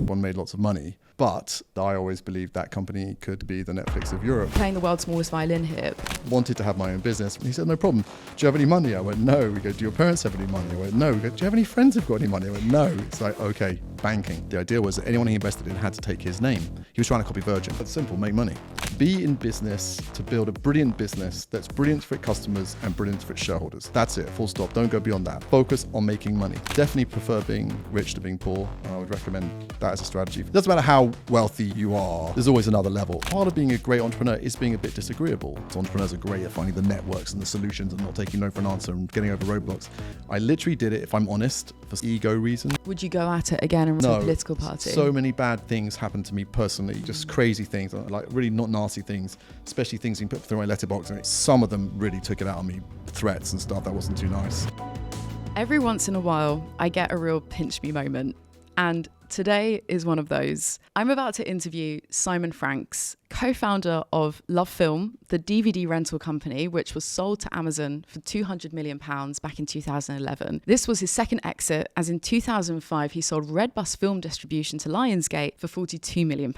One made lots of money, but I always believed that company could be the Netflix of Europe. Playing the world's smallest violin here. Wanted to have my own business. He said, no problem. Do you have any money? I went, no. We go, do your parents have any money? I went, no. We go, do you have any friends who've got any money? I went, no. It's like, okay, banking. The idea was that anyone he invested in had to take his name. He was trying to copy Virgin. It's simple, make money. Be in business to build a brilliant business that's brilliant for its customers and brilliant for its shareholders. That's it, full stop. Don't go beyond that. Focus on making money. Definitely prefer being rich to being poor. I would recommend that as a strategy. It doesn't matter how wealthy you are, there's always another level. Part of being a great entrepreneur is being a bit disagreeable. So entrepreneurs are great at finding the networks and the solutions and not taking no for an answer and getting over roadblocks. I literally did it, if I'm honest, for ego reasons. Would you go at it again and run a political party? So many bad things happened to me personally, just crazy things, like really not nasty things, especially things you put through my letterbox. And some of them really took it out on me, threats and stuff that wasn't too nice. Every once in a while, I get a real pinch me moment. And today is one of those. I'm about to interview Simon Franks, co-founder of LoveFilm, the DVD rental company, which was sold to Amazon for £200 million back in 2011. This was his second exit, as in 2005, he sold Redbus Film Distribution to Lionsgate for £42 million.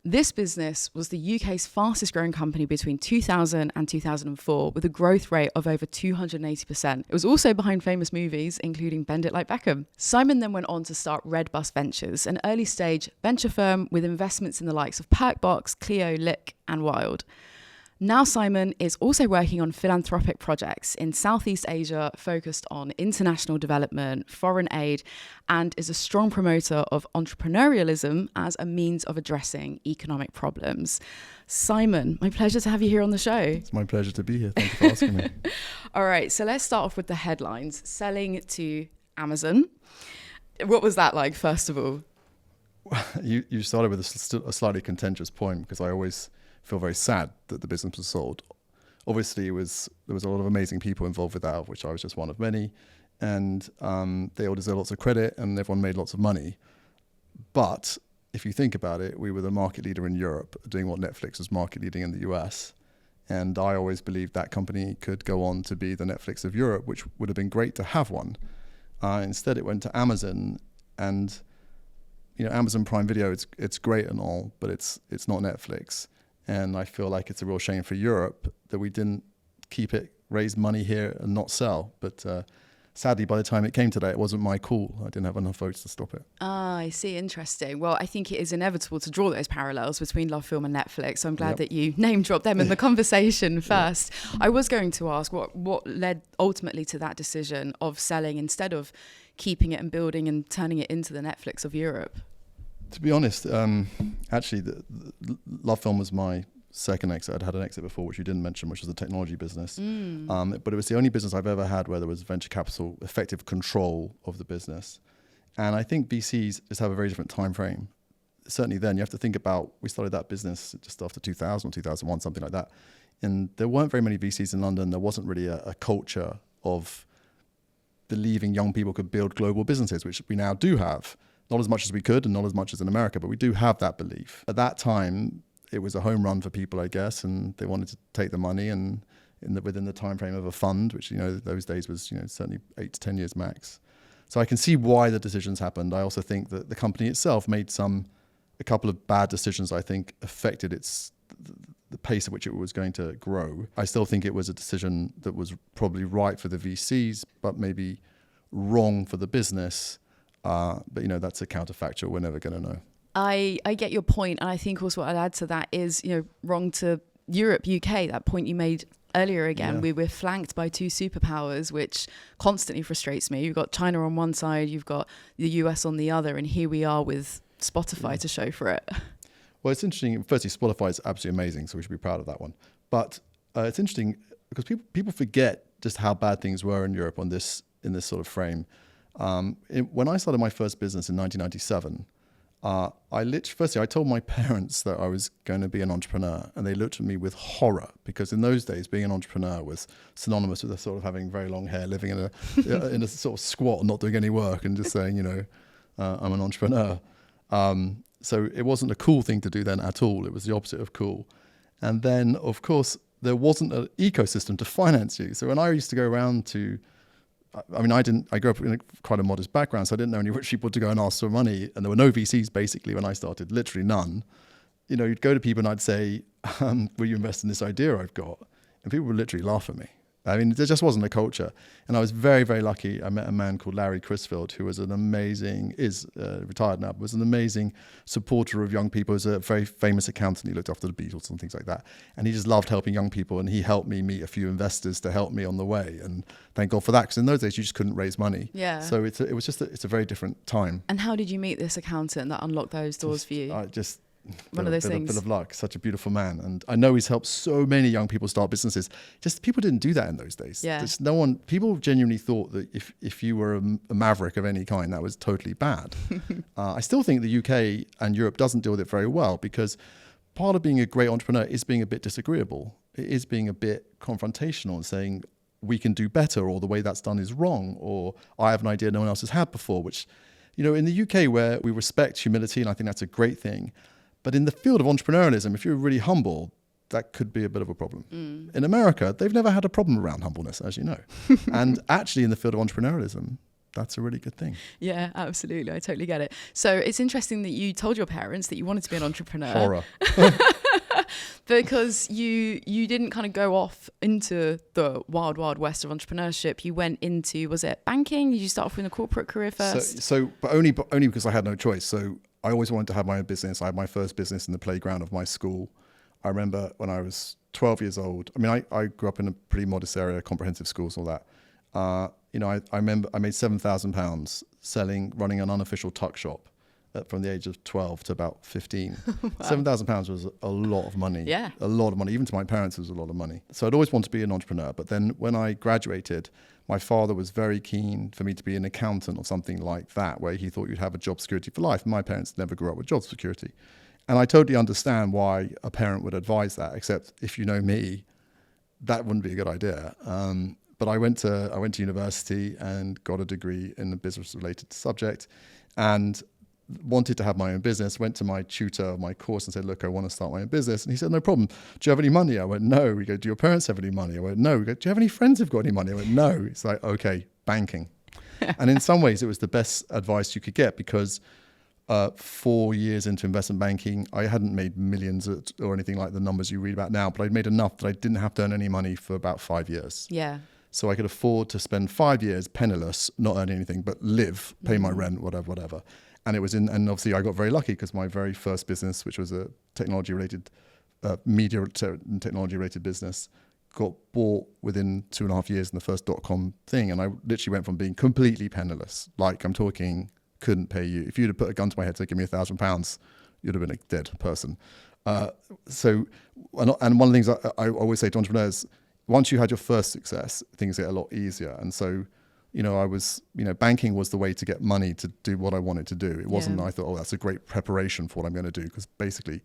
This business was the UK's fastest growing company between 2000 and 2004, with a growth rate of over 280%. It was also behind famous movies, including Bend It Like Beckham. Simon then went on to start Redbus Ventures, an early stage venture firm with investments in the likes of PerkBox, Cleo, Like and Wild. Now Simon is also working on philanthropic projects in Southeast Asia focused on international development, foreign aid, and is a strong promoter of entrepreneurialism as a means of addressing economic problems. Simon, my pleasure to have you here on the show. It's my pleasure to be here. Thank you for asking me. All right, so let's start off with the headlines. Selling to Amazon. What was that like, first of all? You started with a slightly contentious point, because I always feel very sad that the business was sold. Obviously, there was a lot of amazing people involved with that, of which I was just one of many, and they all deserve lots of credit, and everyone made lots of money. But if you think about it, we were the market leader in Europe, doing what Netflix was market leading in the US, and I always believed that company could go on to be the Netflix of Europe, which would have been great to have one. Instead, it went to Amazon, and Amazon Prime Video, it's great and all, but it's not Netflix. And I feel like it's a real shame for Europe that we didn't keep it, raise money here and not sell. But sadly, by the time it came today, it wasn't my call. I didn't have enough votes to stop it. Ah, I see. Interesting. Well, I think it is inevitable to draw those parallels between LoveFilm and Netflix. So I'm glad that you name dropped them in the conversation first. I was going to ask what led ultimately to that decision of selling instead of keeping it and building and turning it into the Netflix of Europe? To be honest, actually, the LoveFilm was my second exit. I'd had an exit before, which you didn't mention, which was the technology business. But it was the only business I've ever had where there was venture capital, effective control of the business. And I think VCs just have a very different time frame. Certainly then, you have to think about, we started that business just after 2000 or 2001, something like that. And there weren't very many VCs in London. There wasn't really a culture of believing young people could build global businesses, which we now do have. Not as much as we could and not as much as in America, but we do have that belief. At that time, it was a home run for people, I guess, and they wanted to take the money and within the time frame of a fund, which, those days was, certainly 8 to 10 years max. So I can see why the decisions happened. I also think that the company itself made a couple of bad decisions, I think, affected the pace at which it was going to grow. I still think it was a decision that was probably right for the VCs, but maybe wrong for the business. But that's a counterfactual. We're never going to know. I get your point, and I think also what I'd add to that is, wrong to Europe, UK, that point you made earlier again. Yeah. We were flanked by two superpowers, which constantly frustrates me. You've got China on one side, you've got the US on the other, and here we are with Spotify to show for it. Well, it's interesting. Firstly, Spotify is absolutely amazing, so we should be proud of that one. But it's interesting because people forget just how bad things were in Europe in this sort of frame. When I started my first business in 1997, I told my parents that I was going to be an entrepreneur, and they looked at me with horror, because in those days, being an entrepreneur was synonymous with a sort of having very long hair, living in a sort of squat, not doing any work, and just saying, I'm an entrepreneur. So it wasn't a cool thing to do then at all. It was the opposite of cool. And then, of course, there wasn't an ecosystem to finance you. So when I used to go around to I mean, I grew up in quite a modest background, so I didn't know any rich people to go and ask for money. And there were no VCs basically when I started, literally none. You know, you'd go to people and I'd say, will you invest in this idea I've got? And people would literally laugh at me. I mean, there just wasn't a culture. And I was very, very lucky. I met a man called Larry Crisfield, who was an amazing, retired now, but was an amazing supporter of young people. He was a very famous accountant. He looked after the Beatles and things like that. And he just loved helping young people. And he helped me meet a few investors to help me on the way. And thank God for that, because in those days, you just couldn't raise money. Yeah. So it's a very different time. And how did you meet this accountant that unlocked those doors for you? One of those things. Bit of luck. Such a beautiful man, and I know he's helped so many young people start businesses. Just people didn't do that in those days. Yeah. There's no one. People genuinely thought that if you were a maverick of any kind, that was totally bad. I still think the UK and Europe doesn't deal with it very well, because part of being a great entrepreneur is being a bit disagreeable. It is being a bit confrontational and saying we can do better, or the way that's done is wrong, or I have an idea no one else has had before. Which, you know, in the UK, where we respect humility, and I think that's a great thing. But in the field of entrepreneurialism, if you're really humble, that could be a bit of a problem. In America, they've never had a problem around humbleness, as you know. And actually, in the field of entrepreneurialism, that's a really good thing. Yeah, absolutely. I totally get it. So it's interesting that you told your parents that you wanted to be an entrepreneur. Horror. Because you didn't kind of go off into the wild, wild west of entrepreneurship. You went into, was it banking? Did you start off in a corporate career first? But only because I had no choice. So I always wanted to have my own business. I had my first business in the playground of my school. I remember when I was 12 years old. I mean, I grew up in a pretty modest area, comprehensive schools, all that. You know, I remember I made £7,000 running an unofficial tuck shop from the age of 12 to about 15. Wow. £7,000 was a lot of money. Yeah. A lot of money. Even to my parents, it was a lot of money. So I'd always wanted to be an entrepreneur. But then when I graduated, my father was very keen for me to be an accountant or something like that, where he thought you'd have a job security for life. My parents never grew up with job security. And I totally understand why a parent would advise that, except if you know me, that wouldn't be a good idea. But I went to university and got a degree in a business-related subject and wanted to have my own business, went to my tutor of my course and said, look, I want to start my own business. And he said, no problem. Do you have any money? I went, no. We go, do your parents have any money? I went, no. We go, do you have any friends who've got any money? I went, no. It's like, okay, banking. And in some ways, it was the best advice you could get, because 4 years into investment banking, I hadn't made millions or anything like the numbers you read about now, but I'd made enough that I didn't have to earn any money for about 5 years. Yeah. So I could afford to spend 5 years penniless, not earning anything, but live, pay my rent, whatever. And and obviously I got very lucky, because my very first business, which was a technology-related, media and technology-related business, got bought within 2.5 years in the first .com thing. And I literally went from being completely penniless, like I'm talking, couldn't pay you. If you'd have put a gun to my head to give me £1,000, you'd have been a dead person. And one of the things I always say to entrepreneurs, once you had your first success, things get a lot easier. And so, you know, banking was the way to get money to do what I wanted to do. It wasn't, I thought, oh, that's a great preparation for what I'm going to do, because basically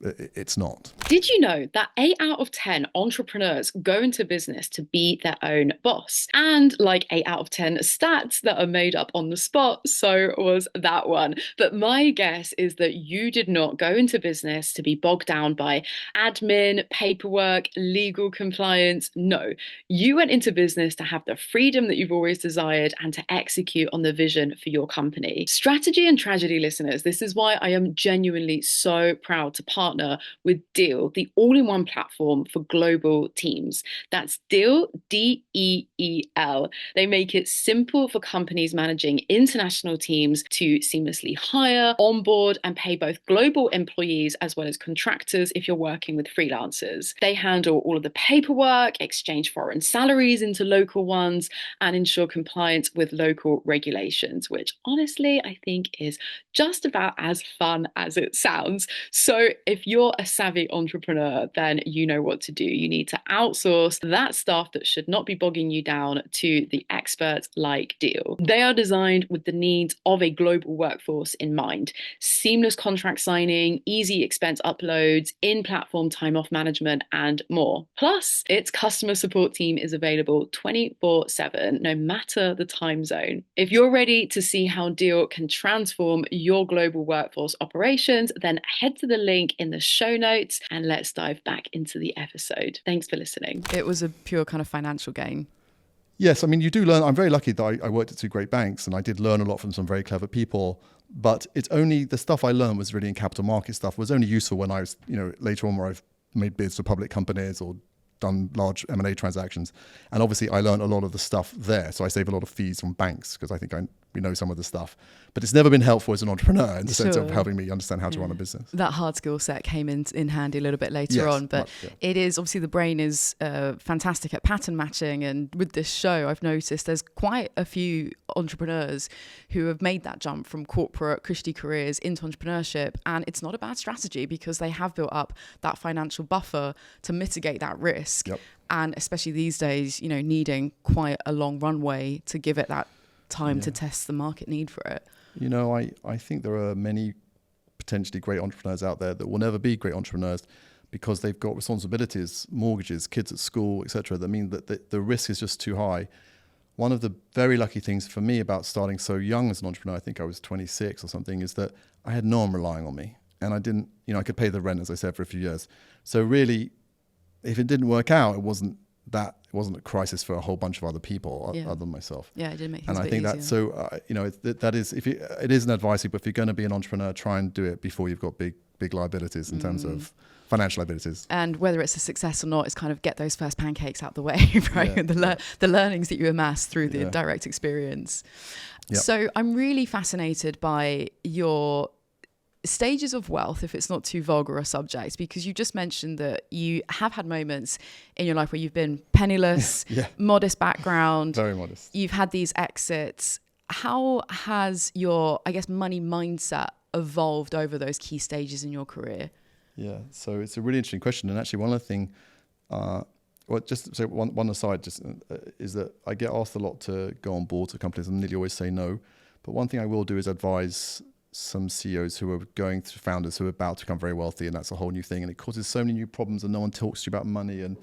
it's not. Did you know that 8 out of 10 entrepreneurs go into business to be their own boss? And like 8 out of 10 stats that are made up on the spot, so was that one. But my guess is that you did not go into business to be bogged down by admin, paperwork, legal compliance. No, you went into business to have the freedom that you've always desired and to execute on the vision for your company. Strategy and tragedy listeners, this is why I am genuinely so proud to partner with Deal, the all-in-one platform for global teams. That's Deal, D-E-E-L. They make it simple for companies managing international teams to seamlessly hire, onboard, and pay both global employees as well as contractors if you're working with freelancers. They handle all of the paperwork, exchange foreign salaries into local ones, and ensure compliance with local regulations, which honestly I think is just about as fun as it sounds. So if you're a savvy entrepreneur, then you know what to do. You need to outsource that stuff that should not be bogging you down to the experts like Deal. They are designed with the needs of a global workforce in mind. Seamless contract signing, easy expense uploads, in-platform time-off management, and more. Plus, its customer support team is available 24/7, no matter the time zone. If you're ready to see how Deal can transform your global workforce operations, then head to the link in the show notes and let's dive back into the episode. Thanks for listening. It was a pure kind of financial gain. Yes, I mean, you do learn. I'm very lucky that I worked at two great banks, and I did learn a lot from some very clever people. But it's only the stuff I learned was really in capital market stuff was only useful when I was, later on where I've made bids for public companies or done large M&A transactions. And obviously I learned a lot of the stuff there. So I save a lot of fees from banks because I think we know some of the stuff. But it's never been helpful as an entrepreneur in the sense of helping me understand how to run a business. That hard skill set came in handy a little bit later on. But it is, obviously the brain is fantastic at pattern matching. And with this show, I've noticed there's quite a few entrepreneurs who have made that jump from corporate cushy careers into entrepreneurship. And it's not a bad strategy because they have built up that financial buffer to mitigate that risk. Yep. And especially these days, needing quite a long runway to give it that time to test the market need for it. I think there are many potentially great entrepreneurs out there that will never be great entrepreneurs because they've got responsibilities, mortgages, kids at school, etc. that mean that the risk is just too high. One of the very lucky things for me about starting so young as an entrepreneur, I think I was 26 or something, is that I had no one relying on me. And I didn't, I could pay the rent, as I said, for a few years. So really, if it didn't work out, it wasn't a crisis for a whole bunch of other people other than myself. Yeah, it did make things and a I bit think easier. that is it isn't advisable, but if you're going to be an entrepreneur, try and do it before you've got big liabilities in terms of financial liabilities. And whether it's a success or not, is kind of get those first pancakes out the way, right? Yeah, the learnings that you amass through the direct experience. Yep. So I'm really fascinated by your stages of wealth, if it's not too vulgar a subject, because you just mentioned that you have had moments in your life where you've been penniless, modest background, very modest. You've had these exits. How has your, money mindset evolved over those key stages in your career? Yeah, so it's a really interesting question. And actually one of the things, just so one aside, is that I get asked a lot to go on boards of companies and nearly always say no. But one thing I will do is advise some CEOs who are going through founders who are about to become very wealthy, and that's a whole new thing. And it causes so many new problems and no one talks to you about money and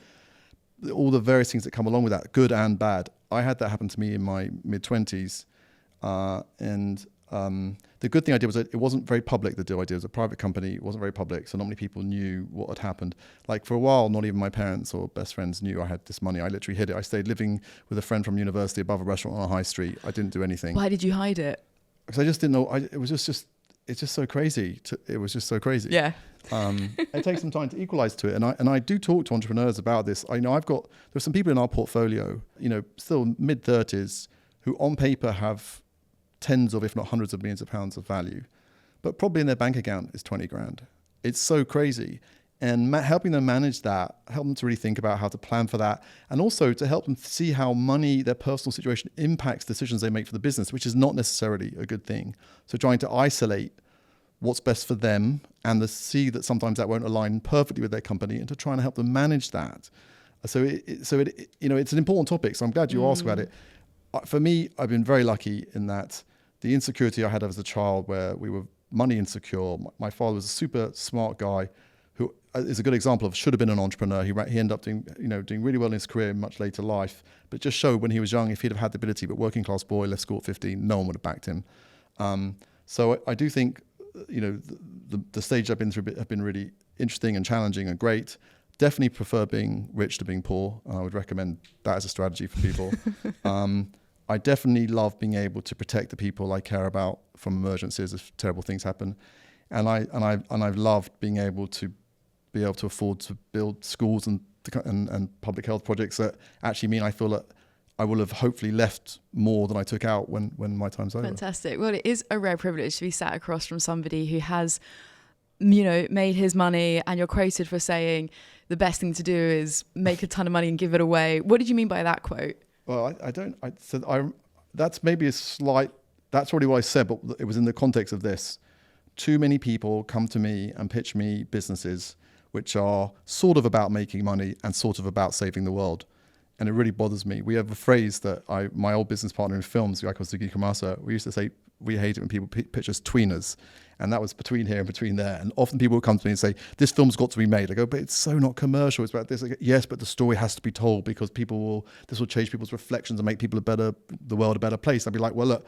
all the various things that come along with that, good and bad. I had that happen to me in my mid-20s. The good thing I did was it wasn't very public, the deal I did. It was a private company. It wasn't very public, so not many people knew what had happened. Like for a while, not even my parents or best friends knew I had this money. I literally hid it. I stayed living with a friend from university above a restaurant on a high street. I didn't do anything. Why did you hide it? Because I just didn't know. It's just so crazy. It was just so crazy. Yeah. It takes some time to equalize to it. And I do talk to entrepreneurs about this. There's some people in our portfolio, still mid-30s, who on paper have tens of, if not hundreds of millions of pounds of value, but probably in their bank account is 20 grand. It's so crazy. And helping them manage that, help them to really think about how to plan for that, and also to help them see how money, their personal situation, impacts decisions they make for the business, which is not necessarily a good thing. So trying to isolate what's best for them and to see that sometimes that won't align perfectly with their company, and to try and help them manage that. So it's an important topic. So I'm glad you asked about it. For me, I've been very lucky in that the insecurity I had as a child, where we were money insecure. My father was a super smart guy who is a good example of should have been an entrepreneur. He ended up doing really well in his career in much later life, but it just showed when he was young, if he'd have had the ability, but working class boy, left school at 15, no one would have backed him. So I do think, the stage I've been through have been really interesting and challenging and great. Definitely prefer being rich to being poor. I would recommend that as a strategy for people. I definitely love being able to protect the people I care about from emergencies if terrible things happen. And I've loved being able to afford to build schools and public health projects that actually mean I feel that I will have hopefully left more than I took out when my time's over. Fantastic. Well, it is a rare privilege to be sat across from somebody who has, made his money, and you're quoted for saying the best thing to do is make a ton of money and give it away. What did you mean by that quote? Well, that's maybe that's probably what I said, but it was in the context of this. Too many people come to me and pitch me businesses which are sort of about making money and sort of about saving the world. And it really bothers me. We have a phrase that my old business partner in films, a guy called Sugi Kamasa, we used to say we hate it when people pitch us tweeners. And that was between here and between there. And often people would come to me and say, this film's got to be made. I go, but it's so not commercial. It's about this. I go, yes, but the story has to be told because this will change people's reflections and make the world a better place. I'd be like, well, look,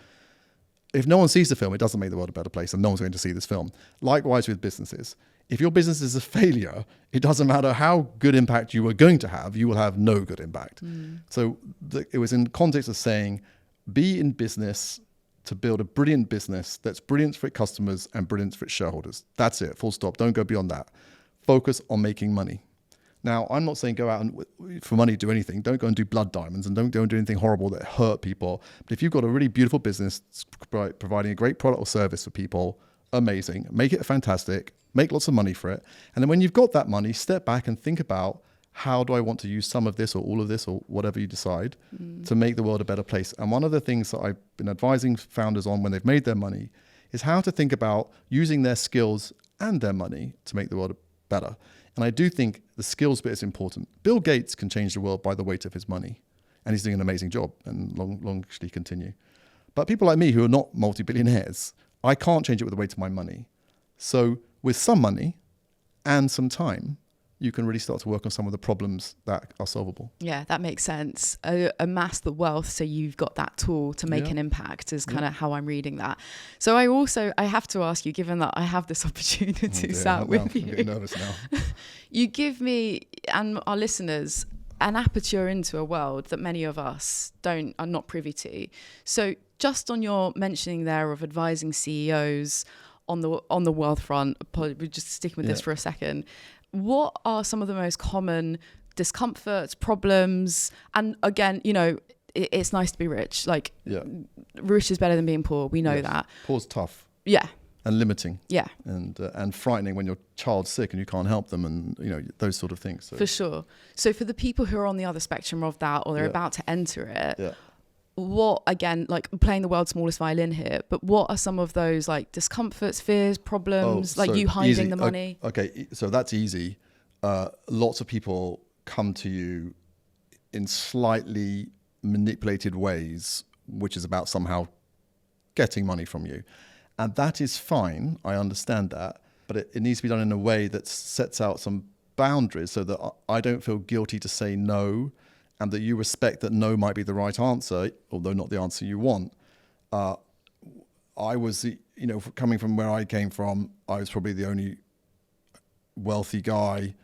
if no one sees the film, it doesn't make the world a better place and no one's going to see this film. Likewise with businesses. If your business is a failure, it doesn't matter how good impact you are going to have, you will have no good impact. So it was in context of saying, be in business to build a brilliant business that's brilliant for its customers and brilliant for its shareholders. That's it, full stop. Don't go beyond that. Focus on making money. Now, I'm not saying go out and for money do anything. Don't go and do blood diamonds, and don't go and do anything horrible that hurt people. But if you've got a really beautiful business providing a great product or service for people, amazing. Make it fantastic. Make lots of money for it. And then when you've got that money, step back and think about, how do I want to use some of this or all of this or whatever you decide to make the world a better place? And one of the things that I've been advising founders on when they've made their money is how to think about using their skills and their money to make the world better. And I do think the skills bit is important. Bill Gates can change the world by the weight of his money, and he's doing an amazing job and long actually continue. But people like me who are not multi-billionaires, I can't change it with the weight of my money. So with some money and some time, you can really start to work on some of the problems that are solvable. Yeah, that makes sense. Amass the wealth so you've got that tool to make an impact is kind of how I'm reading that. So I have to ask you, given that I have this opportunity sat with you. I'm getting nervous now. You give me and our listeners an aperture into a world that many of us are not privy to. So just on your mentioning there of advising CEOs on the wealth front, we're just sticking with this for a second. What are some of the most common discomforts, problems? And again, it's nice to be rich. Like, rich is better than being poor. We know that. Poor's tough. Yeah. And limiting. Yeah. And frightening when your child's sick and you can't help them, and those sort of things. So. For sure. So for the people who are on the other spectrum of that, or they're about to enter it, what, again, like playing the world's smallest violin here, but what are some of those like discomforts, fears, problems, like you hiding easy. the money? Okay, so that's easy. Lots of people come to you in slightly manipulated ways, which is about somehow getting money from you. And that is fine, I understand that, but it needs to be done in a way that sets out some boundaries so that I don't feel guilty to say no, and that you respect that no might be the right answer, although not the answer you want. I was, coming from where I came from, I was probably the only wealthy guy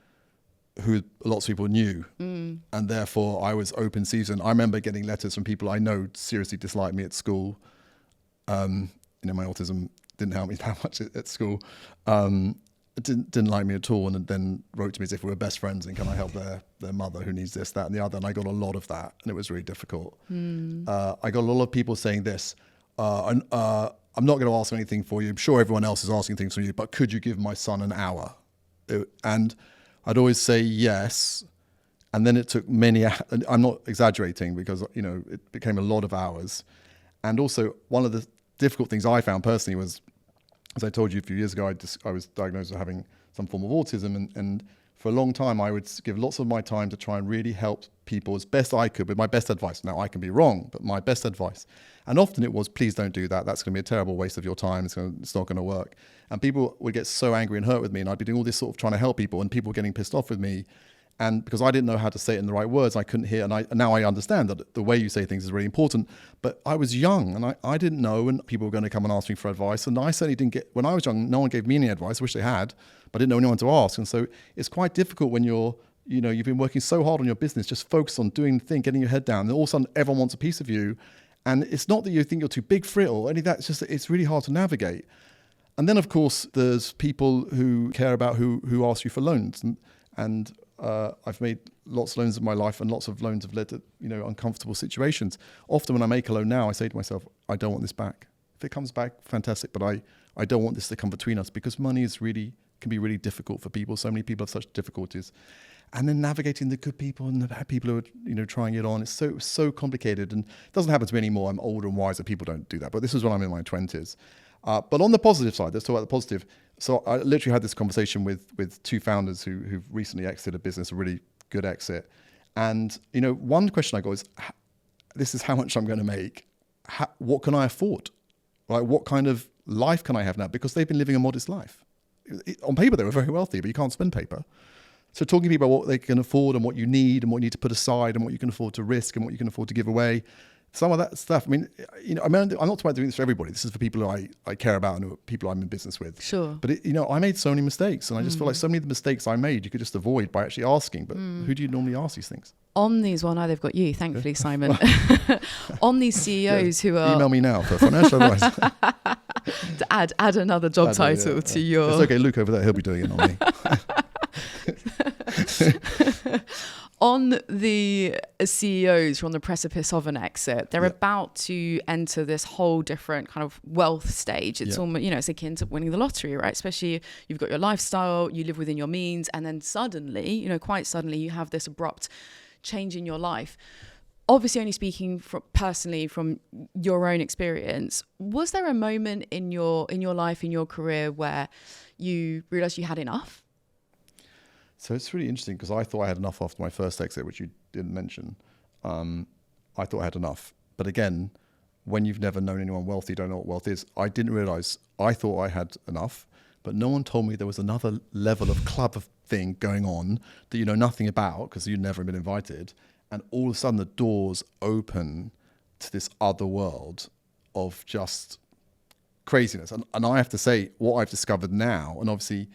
who lots of people knew. And therefore I was open season. I remember getting letters from people I know seriously disliked me at school. My autism didn't help me that much at school. Didn't like me at all, and then wrote to me as if we were best friends and can I help their mother who needs this, that and the other. And I got a lot of that, and it was really difficult. I got a lot of people saying this, I'm not going to ask anything for you. I'm sure everyone else is asking things from you, but could you give my son an hour? And I'd always say yes. And then it took many, I'm not exaggerating because, it became a lot of hours. And also one of the difficult things I found personally was, as I told you a few years ago, I was diagnosed with having some form of autism, and for a long time I would give lots of my time to try and really help people as best I could with my best advice. Now I can be wrong, but my best advice. And often it was, please don't do that. That's going to be a terrible waste of your time. It's not going to work. And people would get so angry and hurt with me, and I'd be doing all this sort of trying to help people, and people getting pissed off with me. And because I didn't know how to say it in the right words, I couldn't hear. And now I understand that the way you say things is really important. But I was young, and I didn't know, and people were going to come and ask me for advice. And I certainly didn't when I was young, no one gave me any advice. I wish they had, but I didn't know anyone to ask. And so it's quite difficult when you've been working so hard on your business, just focus on doing the thing, getting your head down. And all of a sudden, everyone wants a piece of you. And it's not that you think you're too big for it or any of that. It's just that it's really hard to navigate. And then, of course, there's people who care about who ask you for loans. And I've made lots of loans in my life, and lots of loans have led to uncomfortable situations. Often when I make a loan now, I say to myself, I don't want this back. If it comes back, fantastic, but I don't want this to come between us, because money can be really difficult for people. So many people have such difficulties. And then navigating the good people and the bad people who are trying it on. It's so complicated, and it doesn't happen to me anymore. I'm older and wiser. People don't do that. But this was when I'm in my 20s. But on the positive side, let's talk about the positive. So I literally had this conversation with two founders who've recently exited a business, a really good exit. And, one question I got is, this is how much I'm going to make. What can I afford? Like, what kind of life can I have now? Because they've been living a modest life. On paper, they were very wealthy, but you can't spend paper. So talking to people about what they can afford and what you need to put aside and what you can afford to risk and what you can afford to give away, some of that stuff, I mean, I'm not talking about doing this for everybody. This is for people who I care about and people I'm in business with. Sure. But I made so many mistakes, and I just feel like so many of the mistakes I made, you could just avoid by actually asking. But who do you normally ask these things? On these, well, now they've got you, thankfully, Simon. On these CEOs who are... Email me now for financial advice. To add another job title to your... It's okay, Luke over there, he'll be doing it, not me. On the CEOs who are on the precipice of an exit, they're about to enter this whole different kind of wealth stage. It's almost, it's akin to winning the lottery, right? Especially you've got your lifestyle, you live within your means, and then suddenly, quite suddenly, you have this abrupt change in your life. Obviously, only speaking personally from your own experience, was there a moment in your life, in your career, where you realised you had enough? So it's really interesting because I thought I had enough after my first exit, which you didn't mention. I thought I had enough. But again, when you've never known anyone wealthy, you don't know what wealth is. I didn't realise I thought I had enough, but no one told me there was another level of club of thing going on that you know nothing about because you'd never been invited. And all of a sudden the doors open to this other world of just craziness. And I have to say, what I've discovered now, and obviously,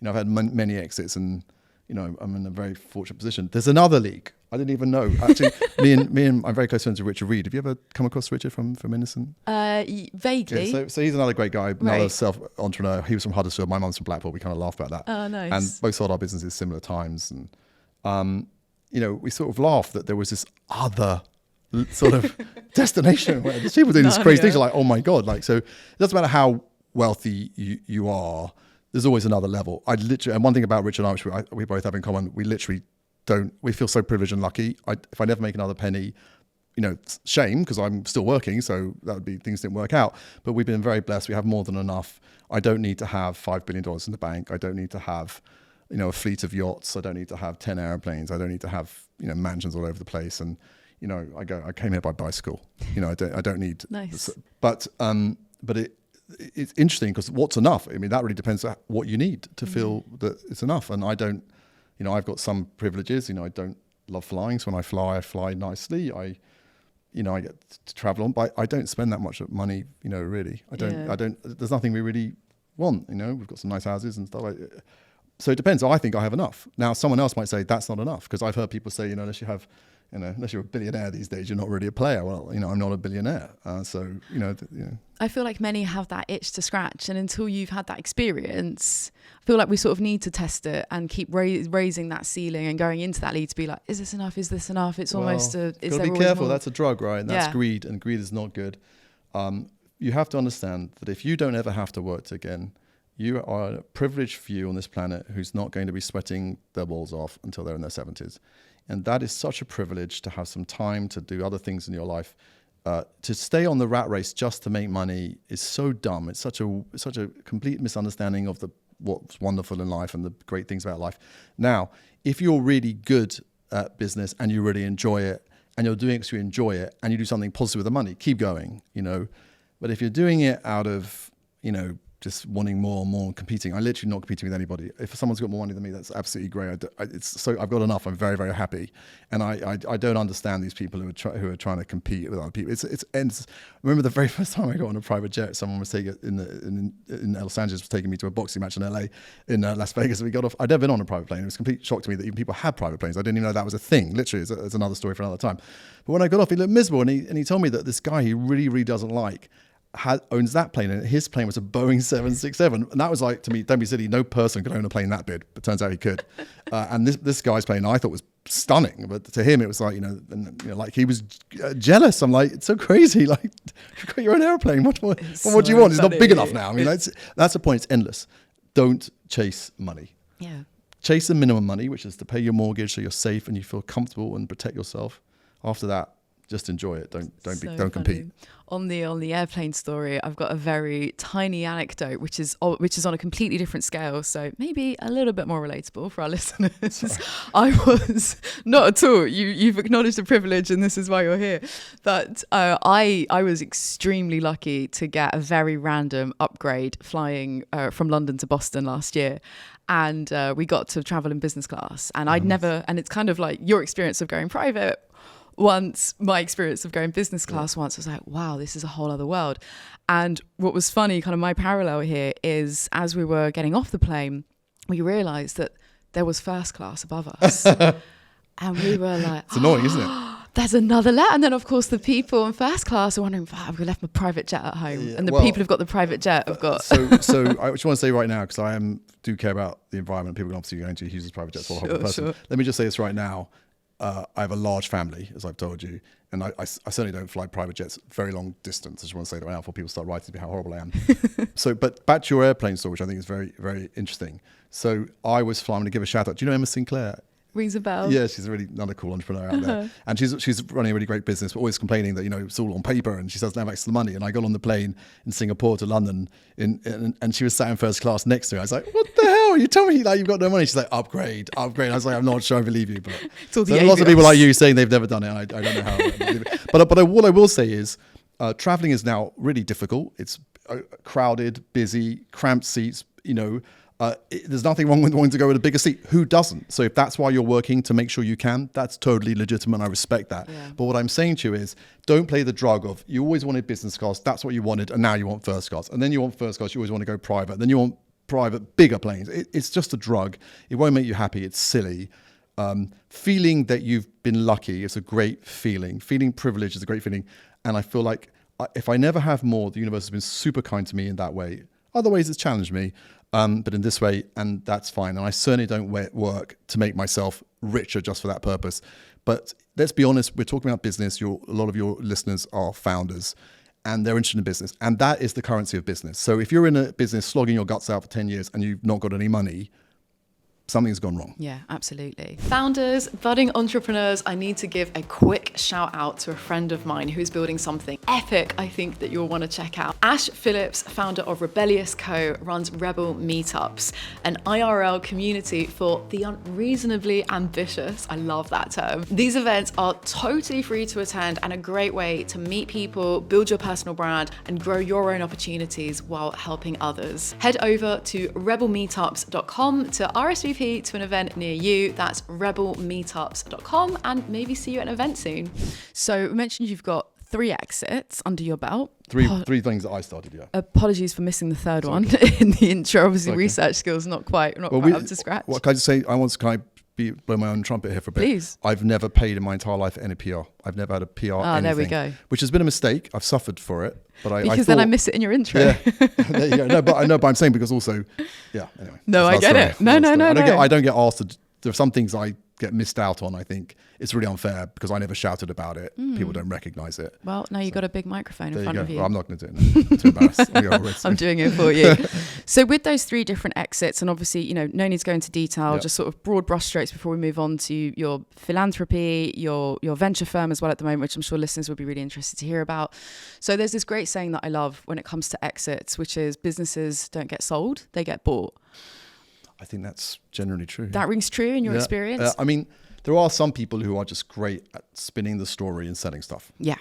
I've had many exits and, I'm in a very fortunate position. There's another league. I didn't even know. Actually, me and I'm very close friends with Richard Reed. Have you ever come across Richard from Innocent? Vaguely. Yeah, so he's another great guy, another self-entrepreneur. He was from Huddersfield. My mum's from Blackpool. We kind of laugh about that. Oh, nice. And both sold our businesses similar times. And, we sort of laughed that there was this other sort of destination where there's people doing these crazy things. You're like, oh my God. So it doesn't matter how wealthy you are. There's always another level. And one thing about Richard and I, which we both have in common, we literally we feel so privileged and lucky. If I never make another penny, shame because I'm still working. So that would be things didn't work out, but we've been very blessed. We have more than enough. I don't need to have $5 billion in the bank. I don't need to have, a fleet of yachts. I don't need to have 10 airplanes. I don't need to have, mansions all over the place. And, I came here by bicycle, I don't need, nice. But it's interesting because what's enough? I mean, that really depends on what you need to feel that it's enough. And I don't, I've got some privileges. I don't love flying. So when I fly nicely. I get to travel on, but I don't spend that much money. Really, I don't. There's nothing we really want. We've got some nice houses and stuff. So it depends. I think I have enough. Now, someone else might say that's not enough because I've heard people say, unless you have. Unless you're a billionaire these days, you're not really a player. Well, I'm not a billionaire. I feel like many have that itch to scratch. And until you've had that experience, I feel like we sort of need to test it and keep raising that ceiling and going into that lead to be like, is this enough? Is this enough? It's almost is there always more? Be careful. That's a drug, right? And that's greed, and greed is not good. You have to understand that if you don't ever have to work again, you are a privileged few on this planet who's not going to be sweating their balls off until they're in their 70s. And that is such a privilege to have some time to do other things in your life. To stay on the rat race just to make money is so dumb. It's such a complete misunderstanding of what's wonderful in life and the great things about life. Now, if you're really good at business and you really enjoy it and you're doing it because you enjoy it and you do something positive with the money, keep going, But if you're doing it out of, just wanting more and more, competing. I'm literally not competing with anybody. If someone's got more money than me, that's absolutely great. I've got enough. I'm very, very happy, and I don't understand these people who are trying to compete with other people. I remember the very first time I got on a private jet. Someone was taking in Los Angeles was taking me to a boxing match in LA, in Las Vegas. And we got off. I'd never been on a private plane. It was a complete shock to me that even people had private planes. I didn't even know that was a thing. Literally, it's another story for another time. But when I got off, he looked miserable, and he told me that this guy he really, really doesn't like owns that plane, and his plane was a Boeing 767, and that was like, to me, don't be silly, no person could own a plane that big, but turns out he could. And this guy's plane I thought was stunning, but to him it was like, like he was jealous. I'm like, it's so crazy, like you've got your own airplane, what do you want? It's not big enough now. I mean, that's the point. It's endless. Don't chase money. Yeah. Chase the minimum money, which is to pay your mortgage so you're safe and you feel comfortable and protect yourself. After that, just enjoy it. Don't compete. On the airplane story, I've got a very tiny anecdote, which is on a completely different scale, so maybe a little bit more relatable for our listeners. Sorry. I was not at all. You've acknowledged the privilege, and this is why you're here. But I was extremely lucky to get a very random upgrade flying from London to Boston last year. And we got to travel in business class, and I'd never. And it's kind of like your experience of going private. once my experience of going business class once was like, wow, this is a whole other world. And what was funny, kind of my parallel here, is as we were getting off the plane, we realized that there was first class above us. And we were like, it's annoying, isn't it? There's another letter. And then, of course, the people in first class are wondering, we left my private jet at home. Yeah, and the people who've got the private jet have got... So I just want to say right now, because do care about the environment. People are obviously going to use private jets for a whole person. Sure. Let me just say this right now. I have a large family, as I've told you, and I certainly don't fly private jets very long distance. I just want to say that right now before people start writing how horrible I am. But back to your airplane story, which I think is very, very interesting. So I was flying, I'm going to give a shout out. Do you know Emma Sinclair? Rings a bell. Yeah, she's really another cool entrepreneur out there. And she's running a really great business, but always complaining that, it's all on paper and she doesn't have access to the money. And I got on the plane in Singapore to London and she was sat in first class next to me. I was like, what the hell? You tell me you've got no money. She's like, upgrade. I was like, I'm not sure I believe you. But so lots of people like you saying they've never done it. I don't know how. I believe it. But what I will say is traveling is now really difficult. It's crowded, busy, cramped seats, there's nothing wrong with wanting to go with a bigger seat. Who doesn't? So if that's why you're working to make sure you can, that's totally legitimate. I respect that. Yeah. But what I'm saying to you is, don't play the drug of you always wanted business class. That's what you wanted. And now you want first class. And then you want first class. You always want to go private. Then you want private, bigger planes. It's just a drug. It won't make you happy. It's silly. Feeling that you've been lucky is a great feeling. Feeling privileged is a great feeling. And I feel like if I never have more, the universe has been super kind to me in that way. Other ways it's challenged me. But in this way, and that's fine. And I certainly don't work to make myself richer just for that purpose. But let's be honest, we're talking about business. A lot of your listeners are founders and they're interested in business. And that is the currency of business. So if you're in a business slogging your guts out for 10 years and you've not got any money, something's gone wrong. Yeah, absolutely. Founders, budding entrepreneurs, I need to give a quick shout out to a friend of mine who's building something epic I think that you'll want to check out. Ash Phillips, founder of Rebellious Co., runs Rebel Meetups, an IRL community for the unreasonably ambitious. I love that term. These events are totally free to attend and a great way to meet people, build your personal brand, and grow your own opportunities while helping others. Head over to rebelmeetups.com to RSVP to an event near you. That's rebelmeetups.com and maybe see you at an event soon. So we mentioned you've got 3 exits under your belt. Three things that I started, yeah. Apologies for missing the third one in the intro. Obviously, research skills not quite up to scratch. What can I just say? Can I blow my own trumpet here for a bit? Please. I've never paid in my entire life for any PR. I've never had a PR anything. There we go. Which has been a mistake. I've suffered for it. But then I miss it in your intro. Yeah. There you go. But I'm saying because also, yeah, anyway. No, I get it. No. I don't get asked to, there are some things I get missed out on. I think it's really unfair because I never shouted about it. People don't recognize it. Well, now you've got a big microphone in front of you. Well, I'm not going to do it. I'm too embarrassed. I'm doing it for you. So with those 3 different exits, and obviously, no need to go into detail, just sort of broad brushstrokes before we move on to your philanthropy, your venture firm as well at the moment, which I'm sure listeners would be really interested to hear about. So there's this great saying that I love when it comes to exits, which is businesses don't get sold, they get bought. I think that's generally true. That rings true in your experience? I mean, there are some people who are just great at spinning the story and selling stuff. Yeah.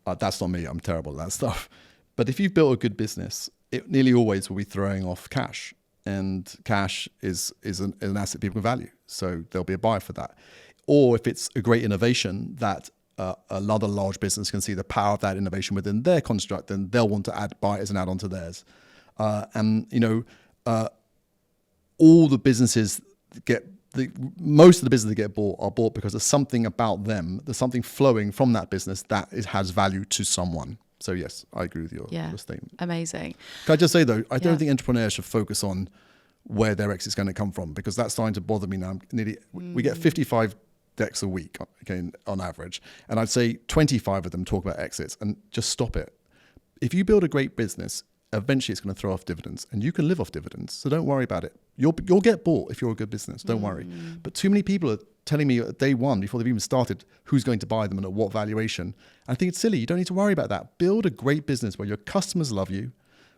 That's not me. I'm terrible at that stuff. But if you've built a good business, it nearly always will be throwing off cash. And cash is an asset people can value. So there'll be a buyer for that. Or if it's a great innovation that another large business can see the power of that innovation within their construct, then they'll want to buy it as an add-on to theirs. All the businesses most of the businesses that get bought are bought because there's something about them, there's something flowing from that business that has value to someone. So yes, I agree with your statement. Amazing. Can I just say though, I don't think entrepreneurs should focus on where their exit's going to come from, because that's starting to bother me now. We get 55 decks a week, on average, and I'd say 25 of them talk about exits, and just stop it. If you build a great business, eventually it's going to throw off dividends, and you can live off dividends. So don't worry about it. You'll get bought if you're a good business. Don't worry. But too many people are telling me at day one, before they've even started, who's going to buy them and at what valuation. I think it's silly. You don't need to worry about that. Build a great business where your customers love you,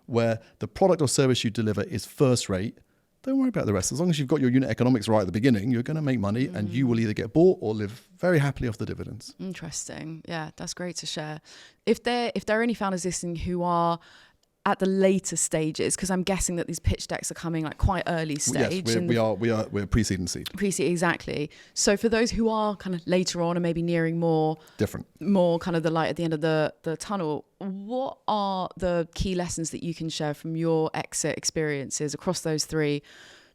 where the product or service you deliver is first rate. Don't worry about the rest. As long as you've got your unit economics right at the beginning, you're going to make money and you will either get bought or live very happily off the dividends. Interesting. Yeah, that's great to share. If there are any founders listening who are at the later stages? Because I'm guessing that these pitch decks are coming like quite early stage. Yes, we're pre-seed and seed. Pre-seed, exactly. So for those who are kind of later on and maybe nearing more kind of the light at the end of the tunnel, what are the key lessons that you can share from your exit experiences across those three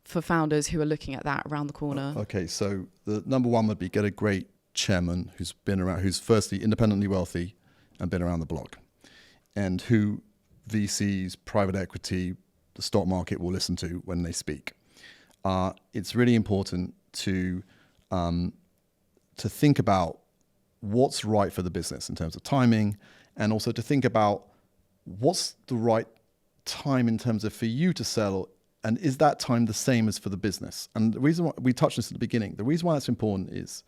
for founders who are looking at that around the corner? Okay, so the number one would be get a great chairman who's been around, who's firstly independently wealthy and been around the block, and who VCs, private equity, the stock market will listen to when they speak. It's really important to think about what's right for the business in terms of timing, and also to think about what's the right time in terms of for you to sell, and is that time the same as for the business? And the reason why we touched this at the beginning, the reason why that's important is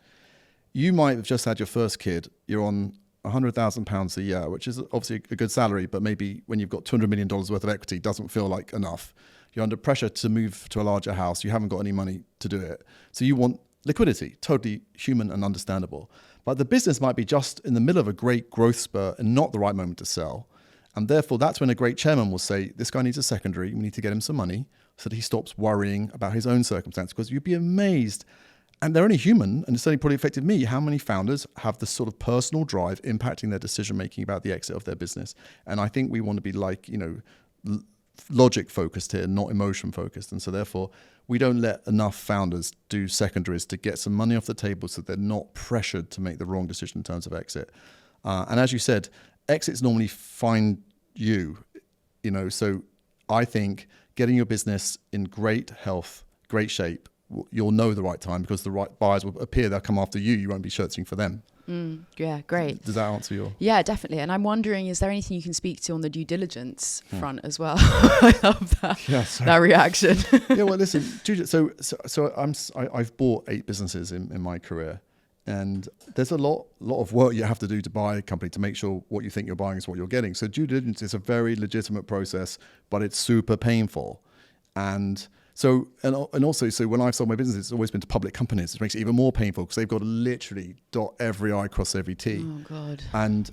you might have just had your first kid, you're on £100,000 a year, which is obviously a good salary, but maybe when you've got $200 million worth of equity, doesn't feel like enough. You're under pressure to move to a larger house. You haven't got any money to do it. So you want liquidity, totally human and understandable. But the business might be just in the middle of a great growth spurt and not the right moment to sell. And therefore, that's when a great chairman will say, this guy needs a secondary. We need to get him some money so that he stops worrying about his own circumstance. Because you'd be amazed, and they're only human, and it's only probably affected me, how many founders have this sort of personal drive impacting their decision-making about the exit of their business. And I think we want to be like, logic focused here, not emotion focused. And so therefore, we don't let enough founders do secondaries to get some money off the table so they're not pressured to make the wrong decision in terms of exit. And as you said, exits normally find you, so I think getting your business in great health, great shape, you'll know the right time because the right buyers will appear. They'll come after you. You won't be searching for them. Yeah, great. Does that answer your? Yeah, definitely. And I'm wondering, is there anything you can speak to on the due diligence front as well? I love that. That reaction. Yeah. Well, listen. I've bought 8 businesses in my career, and there's a lot of work you have to do to buy a company to make sure what you think you're buying is what you're getting. So due diligence is a very legitimate process, but it's super painful, and. So, and also, when I've sold my business, it's always been to public companies, which makes it even more painful because they've got to literally dot every I, cross every T. Oh, God. And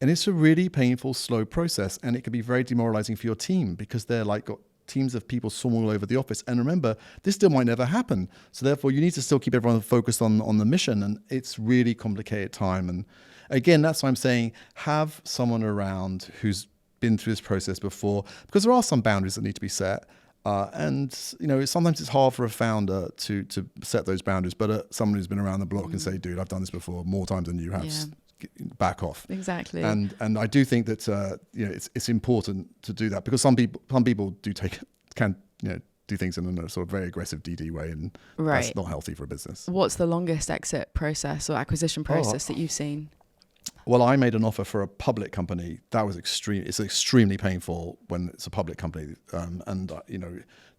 it's a really painful, slow process. And it can be very demoralizing for your team because they're like got teams of people swarming all over the office. And remember, this still might never happen. So therefore, you need to still keep everyone focused on the mission. And it's really complicated time. And again, that's why I'm saying have someone around who's been through this process before, because there are some boundaries that need to be set. And sometimes it's hard for a founder to set those boundaries, but someone who's been around the block and say, dude, I've done this before more times than you have, back off. Exactly. And I do think that it's important to do that because some people can do things in a sort of very aggressive DD way, and that's not healthy for a business. What's the longest exit process or acquisition process that you've seen? Well, I made an offer for a public company. That was extreme. It's extremely painful when it's a public company,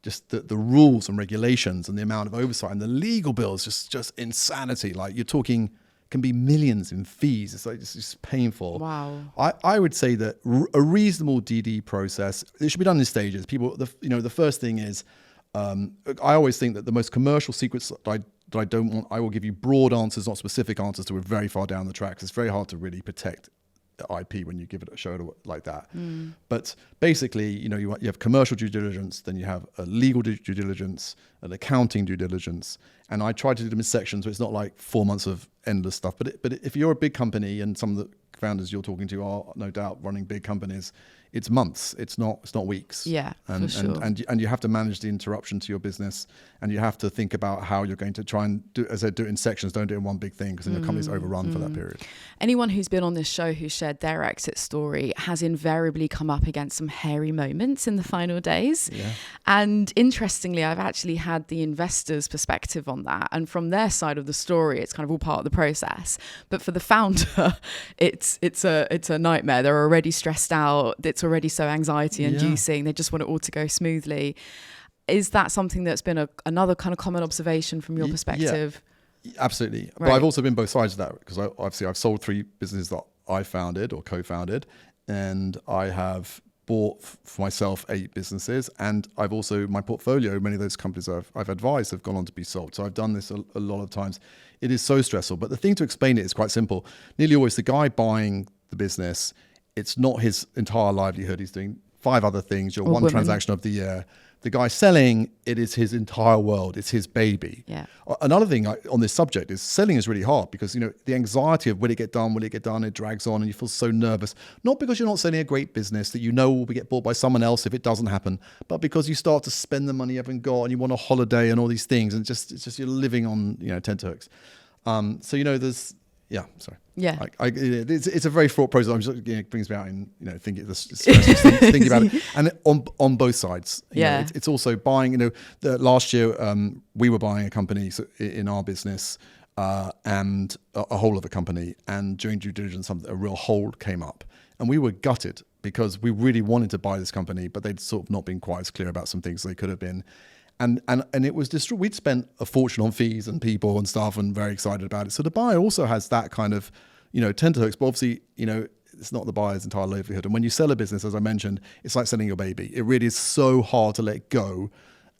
just the rules and regulations and the amount of oversight and the legal bills, just insanity. Like you're talking, can be millions in fees. It's like it's just painful. Wow. I would say that a reasonable DD process, it should be done in stages. People, the first thing is, I always think that the most commercial secrets that I don't want, I will give you broad answers, not specific answers to we're very far down the track. It's very hard to really protect IP when you give it a show like that. But basically, you have commercial due diligence, then you have a legal due diligence, an accounting due diligence, and I try to do them in sections, so it's not like 4 months of endless stuff. But if you're a big company, and some of the founders you're talking to are no doubt running big companies, it's months. It's not weeks. Yeah, and, for sure. And you have to manage the interruption to your business, and you have to think about how you're going to try and do it in sections. Don't do it in one big thing because then your company's overrun for that period. Anyone who's been on this show who shared their exit story has invariably come up against some hairy moments in the final days. Yeah. And interestingly, I've actually had the investor's perspective on that, and from their side of the story, it's kind of all part of the process. But for the founder, it's a nightmare. They're already stressed out. It's already so anxiety inducing. They just want it all to go smoothly. Is that something that's been another kind of common observation from your perspective? Yeah, absolutely. Right. But I've also been both sides of that because obviously I've sold 3 businesses that I founded or co-founded, and I have bought for myself 8 businesses, and I've also, my portfolio, many of those companies I've advised have gone on to be sold. So I've done this a lot of times. It is so stressful, but the thing to explain it is quite simple. Nearly always the guy buying the business, it's not his entire livelihood. He's doing 5 other things. You're Or one woman. transaction of the year. The guy selling, it is his entire world. It's his baby. Yeah. Another thing on this subject is selling is really hard because, the anxiety of will it get done, it drags on and you feel so nervous. Not because you're not selling a great business that will get bought by someone else if it doesn't happen, but because you start to spend the money you haven't got and you want a holiday and all these things. And it's just you're living on, tenterhooks. There's... Yeah, sorry. Yeah. It's a very fraught process. It brings me out in, thinking about it. And on both sides. It's also buying, last year we were buying a company in our business and a whole of a company. And during due diligence, a real hole came up. And we were gutted because we really wanted to buy this company, but they'd sort of not been quite as clear about some things they could have been. And it was we'd spent a fortune on fees and people and stuff and very excited about it. So the buyer also has that kind of, tenterhooks, but obviously, it's not the buyer's entire livelihood. And when you sell a business, as I mentioned, it's like selling your baby. It really is so hard to let go.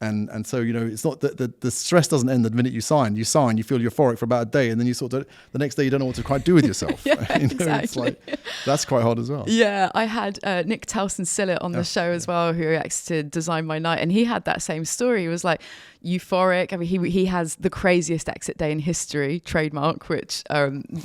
And so, it's not that the stress doesn't end the minute you sign. You sign, you feel euphoric for about a day, and then you sort of, the next day you don't know what to quite do with yourself. Exactly. It's like, that's quite hard as well. Yeah, I had Nick Telson-Sillett on the show as well, who exited Design by Night, and he had that same story. He was like euphoric. I mean, he has the craziest exit day in history, trademark, which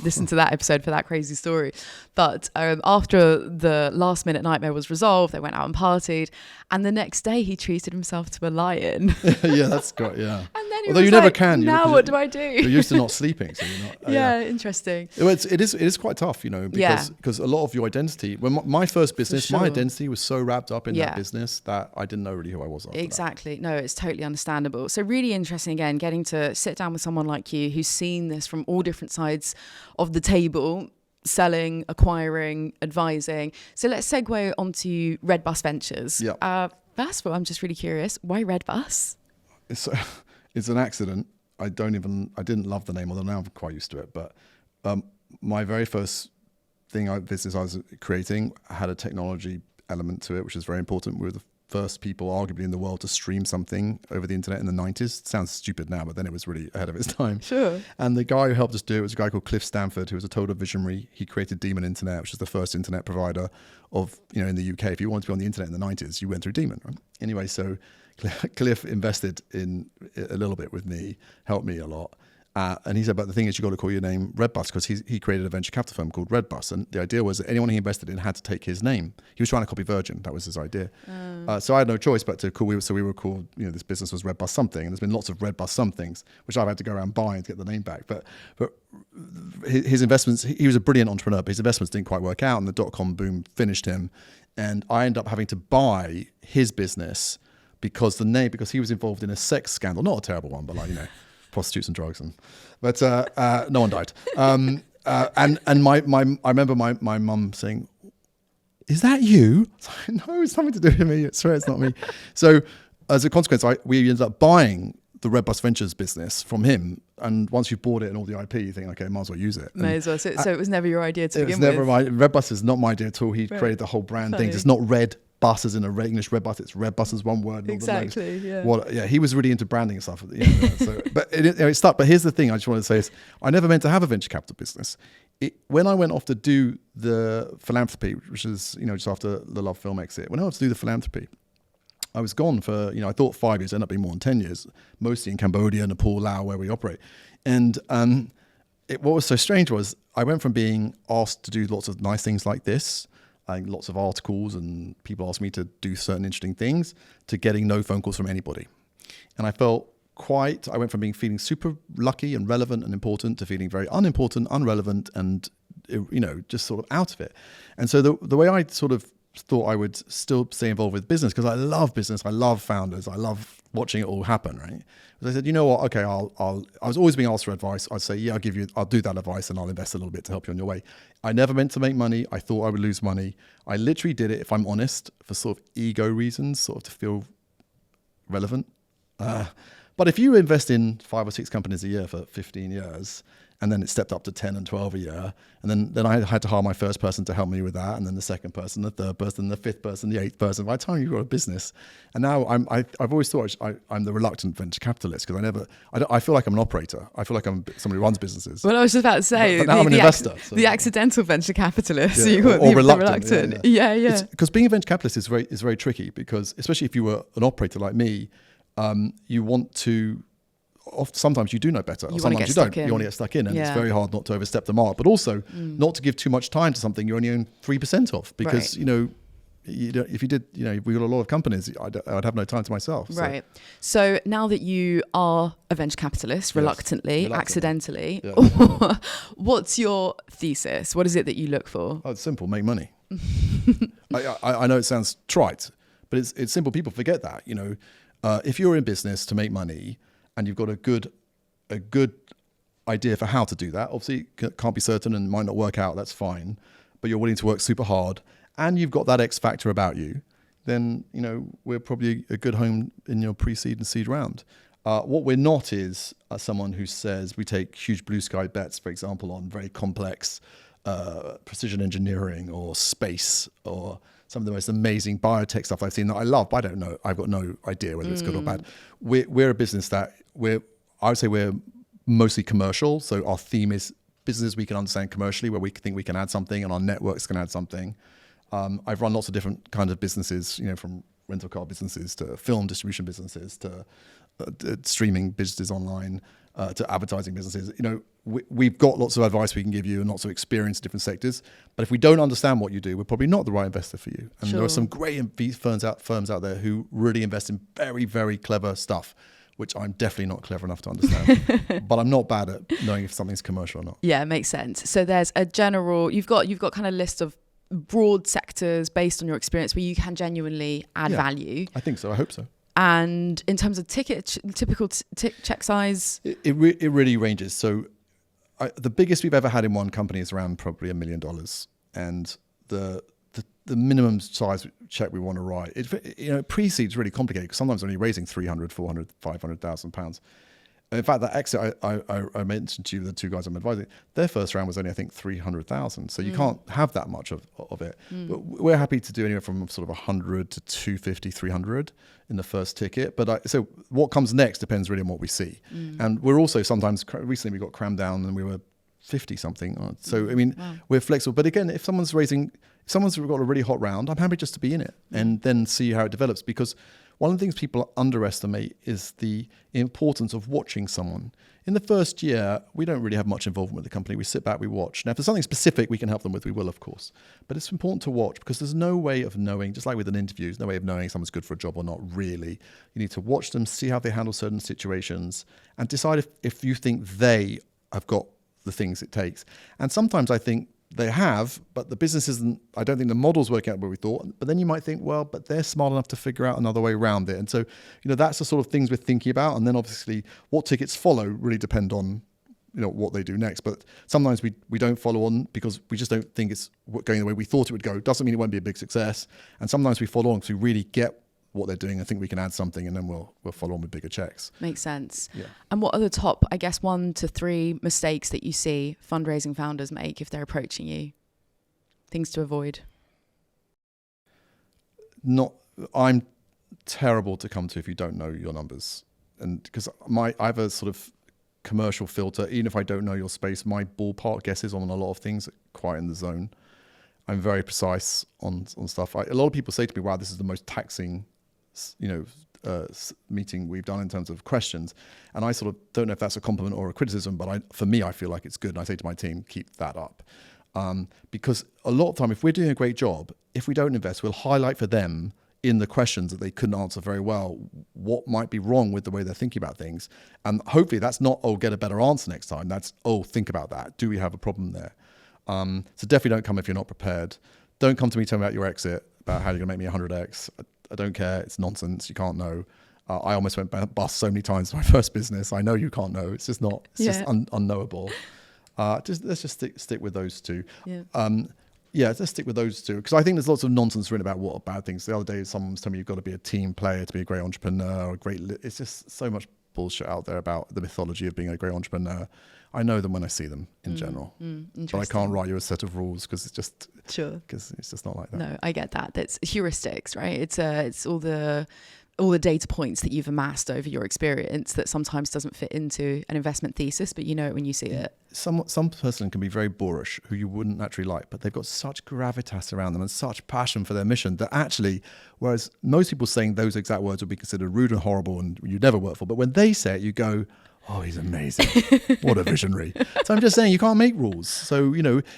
listen to that episode for that crazy story. But after the last minute nightmare was resolved, they went out and partied, and the next day he treated himself to a lion. Yeah, that's great. Yeah. And then although you never can. Now what do I do? You're used to not sleeping, so you're not. Yeah, interesting. It is quite tough, because a lot of your identity. When my first business, sure. my identity was so wrapped up in that business that I didn't know really who I was. Exactly. No, it's totally understandable. So really interesting, again, getting to sit down with someone like you who's seen this from all different sides of the table. Selling, acquiring, advising. So let's segue onto Redbus Ventures. Yeah. First of all, I'm just really curious, why Redbus? It's an accident. I didn't love the name, although now I'm quite used to it. But my very first business I was creating had a technology element to it, which is very important. We were the first people arguably in the world to stream something over the internet in the 90s. It sounds stupid now, but then it was really ahead of its time. Sure. And the guy who helped us do it was a guy called Cliff Stanford, who was a total visionary. He created Demon Internet, which is the first internet provider of, in the UK. If you wanted to be on the internet in the 90s, you went through Demon, right? Anyway, so Cliff invested in a little bit with me, helped me a lot. And he said, but the thing is, you've got to call your name Redbus, because he created a venture capital firm called Redbus. And the idea was that anyone he invested in had to take his name. He was trying to copy Virgin. That was his idea. So I had no choice but to call. We were called, this business was Redbus something. And there's been lots of Redbus somethings, which I've had to go around buying to get the name back. But his investments, he was a brilliant entrepreneur, but his investments didn't quite work out. And the dot-com boom finished him. And I ended up having to buy his business because he was involved in a sex scandal. Not a terrible one, but prostitutes and drugs, but no one died. And I remember my mum saying, "Is that you?" I was like, no, it's nothing to do with me. I swear it's not me. So as a consequence, we ended up buying the Redbus Ventures business from him. And once you've bought it and all the IP, you think, okay, might as well use it. May as well. So it was never your idea to begin with? It with? was never Redbus is not my idea at all. He created the whole brand thing. It's not Red Bus as in a English Redbus, it's Redbus as one word. Exactly, yeah. He was really into branding and stuff. But it stuck. But here's the thing I just wanted to say is, I never meant to have a venture capital business. When I went off to do the philanthropy, which is, just after the LoveFilm exit, when I went to do the philanthropy, I was gone for, I thought 5 years, ended up being more than 10 years, mostly in Cambodia, Nepal, Laos, where we operate. And what was so strange was I went from being asked to do lots of nice things like this, lots of articles and people asked me to do certain interesting things, to getting no phone calls from anybody. And I felt I went from feeling super lucky and relevant and important to feeling very unimportant, unrelevant, and, just sort of out of it. And so the way I sort of thought I would still stay involved with business, because I love business, I love founders, I love watching it all happen, right? But I said, you know what, okay, I was always being asked for advice. I'd say, yeah, I'll do that advice and I'll invest a little bit to help you on your way. I never meant to make money. I thought I would lose money. I literally did it, if I'm honest, for sort of ego reasons, sort of to feel relevant. But if you invest in 5 or 6 companies a year for 15 years, And then it stepped up to 10 and 12 a year. And then I had to hire my first person to help me with that. And then the second person, the third person, the fifth person, the eighth person. By the time you've got a business. And now I've always thought I'm the reluctant venture capitalist because I feel like I'm an operator. I feel like I'm somebody who runs businesses. Well, I was just about to say, but now I'm an investor. The accidental venture capitalist. Yeah, or reluctant. Yeah. Because being a venture capitalist is very tricky because especially if you were an operator like me, you want to, sometimes you do know better, or sometimes you don't. You want to get stuck in, and it's very hard not to overstep the mark, but also not to give too much time to something you only own 3% of, because if you did, we got a lot of companies, I'd have no time to myself. So. Right. So now that you are a venture capitalist, reluctantly, accidentally, what's your thesis? What is it that you look for? Oh, it's simple: make money. I know it sounds trite, but it's simple. People forget that. If you're in business to make money, and you've got a good idea for how to do that. Obviously, can't be certain and might not work out. That's fine, but you're willing to work super hard, and you've got that X factor about you. Then we're probably a good home in your pre-seed and seed round. What we're not is someone who says we take huge blue sky bets, for example, on very complex precision engineering or space or some of the most amazing biotech stuff I've seen that I love, but I don't know. I've got no idea whether it's good or bad. We're a business that I would say we're mostly commercial. So our theme is business we can understand commercially, where we think we can add something and our networks can add something. I've run lots of different kinds of businesses, from rental car businesses to film distribution businesses to streaming businesses online, to advertising businesses. We've got lots of advice we can give you and lots of experience in different sectors. But if we don't understand what you do, we're probably not the right investor for you. And there are some great firms out there who really invest in very, very clever stuff, which I'm definitely not clever enough to understand. But I'm not bad at knowing if something's commercial or not. Yeah, it makes sense. So there's a general, you've got kind of list of broad sectors based on your experience where you can genuinely add value. I think so. I hope so. And in terms of typical check size? It really ranges. So the biggest we've ever had in one company is around probably $1 million. And the minimum size check we want to write, pre-seed is really complicated because sometimes only raising 300, 400, 500,000 pounds. In fact, that exit I mentioned to you, the two guys I'm advising, their first round was only, I think, 300,000. So you can't have that much of it. But we're happy to do anywhere from sort of 100 to 250, 300 in the first ticket. But so what comes next depends really on what we see. And we're also sometimes, recently we got crammed down and we were 50 something. So, we're flexible. But again, if someone's got a really hot round, I'm happy just to be in it and then see how it develops, because one of the things people underestimate is the importance of watching someone. In the first year, we don't really have much involvement with the company. We sit back, we watch. Now, if there's something specific we can help them with, we will, of course. But it's important to watch because there's no way of knowing, just like with an interview, there's no way of knowing if someone's good for a job or not, really. You need to watch them, see how they handle certain situations, and decide if you think they have got the things it takes. And sometimes I think they have, but the business isn't, I don't think the model's working out where we thought. But then you might think, well, but they're smart enough to figure out another way around it. And so, that's the sort of things we're thinking about. And then obviously what tickets follow really depend on, what they do next. But sometimes we don't follow on because we just don't think it's going the way we thought it would go. Doesn't mean it won't be a big success. And sometimes we follow on because we really get what they're doing. I think we can add something and then we'll follow on with bigger checks. Makes sense. Yeah. And what are the top, 1 to 3 mistakes that you see fundraising founders make if they're approaching you? Things to avoid? I'm terrible to come to if you don't know your numbers. And because I have a sort of commercial filter, even if I don't know your space, my ballpark guesses on a lot of things are quite in the zone. I'm very precise on stuff. A lot of people say to me, wow, this is the most taxing meeting we've done in terms of questions. And I sort of don't know if that's a compliment or a criticism, but for me, I feel like it's good. And I say to my team, keep that up. Because a lot of time, if we're doing a great job, if we don't invest, we'll highlight for them in the questions that they couldn't answer very well what might be wrong with the way they're thinking about things. And hopefully that's not, get a better answer next time. That's, think about that. Do we have a problem there? So definitely don't come if you're not prepared. Don't come to me telling me about your exit, about how you're going to make me 100x. I don't care. It's nonsense. You can't know. I almost went bust so many times in my first business. I know you can't know. It's just not. It's just unknowable. Let's just stick with those two. Let's stick with those two, because I think there's lots of nonsense written about what are bad things. The other day, someone was telling me you've got to be a team player to be a great entrepreneur or it's just so much bullshit out there about the mythology of being a great entrepreneur. I know them when I see them in general, but I can't write you a set of rules because it's just not like that. No, I get that. That's heuristics, right? It's all the data points that you've amassed over your experience that sometimes doesn't fit into an investment thesis, but you know it when you see it. Some person can be very boorish who you wouldn't naturally like, but they've got such gravitas around them and such passion for their mission that actually, whereas most people saying those exact words would be considered rude and horrible and you'd never work for, but when they say it, you go, oh, he's amazing. What a visionary. So I'm just saying you can't make rules. So,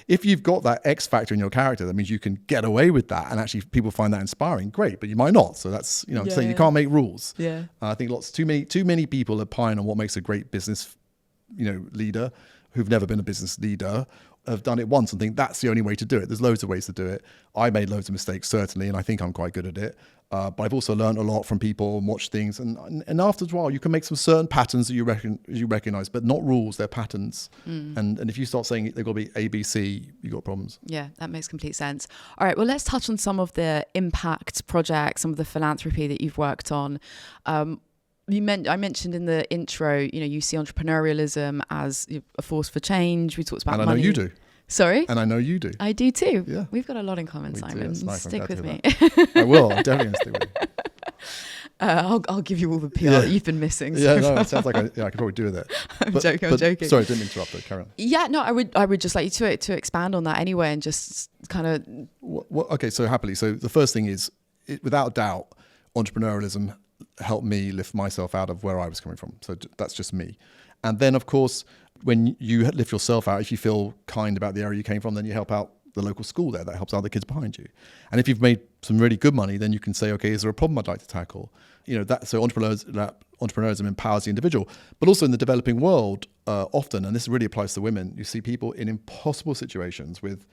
if you've got that X factor in your character, that means you can get away with that. And actually people find that inspiring. Great. But you might not. So that's, I'm saying you can't make rules. Yeah. I think too many people opine on what makes a great business, leader who've never been a business leader, have done it once and think that's the only way to do it. There's loads of ways to do it. I made loads of mistakes, certainly, and I think I'm quite good at it. But I've also learned a lot from people and watched things. And after a while, you can make some certain patterns that you recognize, but not rules, they're patterns. And if you start saying they've got to be A, B, C, you've got problems. Yeah, that makes complete sense. All right, well, let's touch on some of the impact projects, some of the philanthropy that you've worked on. I mentioned in the intro, you see entrepreneurialism as a force for change. We talked about money. And I know you do. Sorry? And I know you do. I do too. Yeah. We've got a lot in common, Simon. Nice. Stick with me. I will. I'm definitely going to stick with you. I'll give you all the PR that you've been missing. Yeah, no, it sounds like I could probably do with it. I'm joking. Sorry, I didn't interrupt though, Karen. Yeah, no, I would just like you to expand on that anyway and just kind of... Okay, so happily. So the first thing is, without doubt, entrepreneurialism helped me lift myself out of where I was coming from. So that's just me. And then, of course, when you lift yourself out, if you feel kind about the area you came from, then you help out the local school there. That helps out the kids behind you. And if you've made some really good money, then you can say, okay, is there a problem I'd like to tackle? So entrepreneurism empowers the individual. But also in the developing world, often, and this really applies to women, you see people in impossible situations with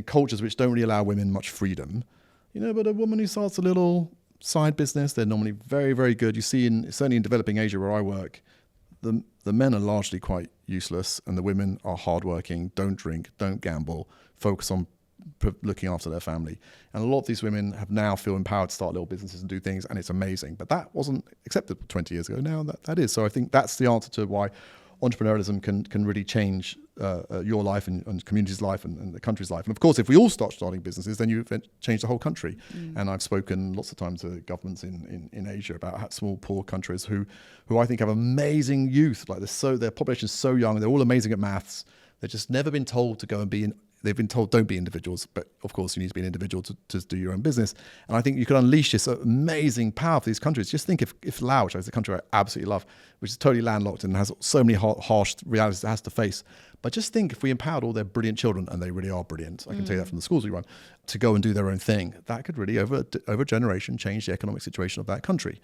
cultures which don't really allow women much freedom. But a woman who starts a little side business, they're normally very, very good. You see, certainly in developing Asia where I work, the men are largely quite useless and the women are hardworking, don't drink, don't gamble, focus on looking after their family. And a lot of these women now feel empowered to start little businesses and do things, and it's amazing. But that wasn't acceptable 20 years ago. Now that is. So I think that's the answer to why entrepreneurialism can really change your life and community's life and the country's life. And of course, if we all start starting businesses, then you change the whole country. And I've spoken lots of times to governments in Asia about small, poor countries who I think have amazing youth. Like their population is so young, they're all amazing at maths. They've just never been told to go and be they've been told don't be individuals, but of course you need to be an individual to do your own business. And I think you can unleash this amazing power for these countries. Just think if Laos, which is a country I absolutely love, which is totally landlocked and has so many harsh realities it has to face. But just think if we empowered all their brilliant children, and they really are brilliant, I can tell you that from the schools we run, to go and do their own thing, that could really over a generation change the economic situation of that country.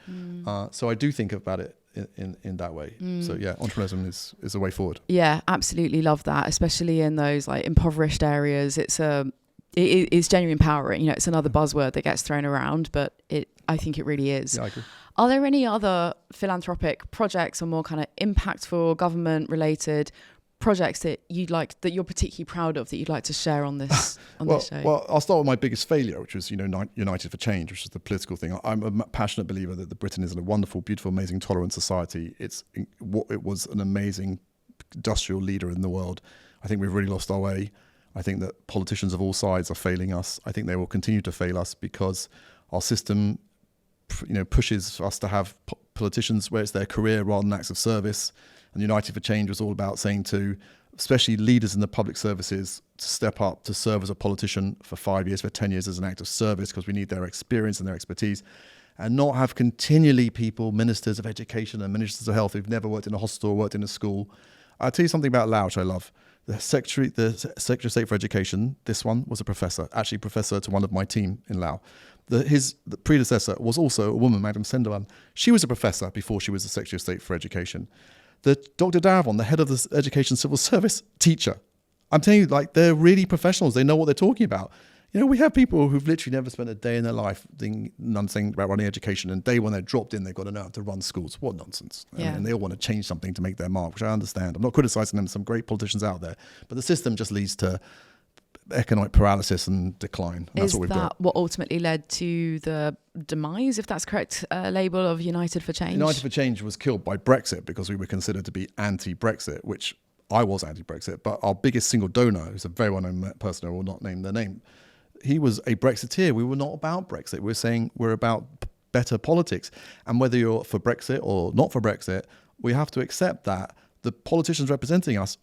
So I do think about it in that way. So yeah, entrepreneurialism is a way forward. Yeah, absolutely love that, especially in those like impoverished areas. It's genuinely empowering. It's another buzzword that gets thrown around, but I think it really is. Yeah, I agree. Are there any other philanthropic projects or more kind of impactful government related projects that you're particularly proud of that you'd like to share on this this show? Well, I'll start with my biggest failure, which was United for Change, which is the political thing. I'm a passionate believer that Britain is a wonderful, beautiful, amazing, tolerant society. It was an amazing industrial leader in the world. I think we've really lost our way. I think that politicians of all sides are failing us. I think they will continue to fail us because our system, pushes us to have politicians where it's their career rather than acts of service. And United for Change was all about saying to, especially leaders in the public services, to step up to serve as a politician for 5 years, for 10 years as an act of service, because we need their experience and their expertise, and not have continually people, ministers of education and ministers of health who've never worked in a hospital or worked in a school. I'll tell you something about Laos which I love. The Secretary of State for Education, this one was a professor, actually professor to one of my team in Laos. The predecessor was also a woman, Madam Sendawan. She was a professor before she was the Secretary of State for Education. The Dr. Davon, the head of the Education Civil Service, teacher. I'm telling you, they're really professionals. They know what they're talking about. We have people who've literally never spent a day in their life doing nothing about running education, and day when they're dropped in, they've got to know how to run schools. What nonsense. Yeah. And they all want to change something to make their mark, which I understand. I'm not criticizing them. Some great politicians out there. But the system just leads to economic paralysis and decline. And that's what we've got. Is that what ultimately led to the demise, if that's correct, label of United for Change? United for Change was killed by Brexit because we were considered to be anti-Brexit, which I was anti-Brexit, but our biggest single donor, who's a very well-known person, I will not name their name, he was a Brexiteer. We were not about Brexit. We're saying we're about better politics. And whether you're for Brexit or not for Brexit, we have to accept that the politicians representing us,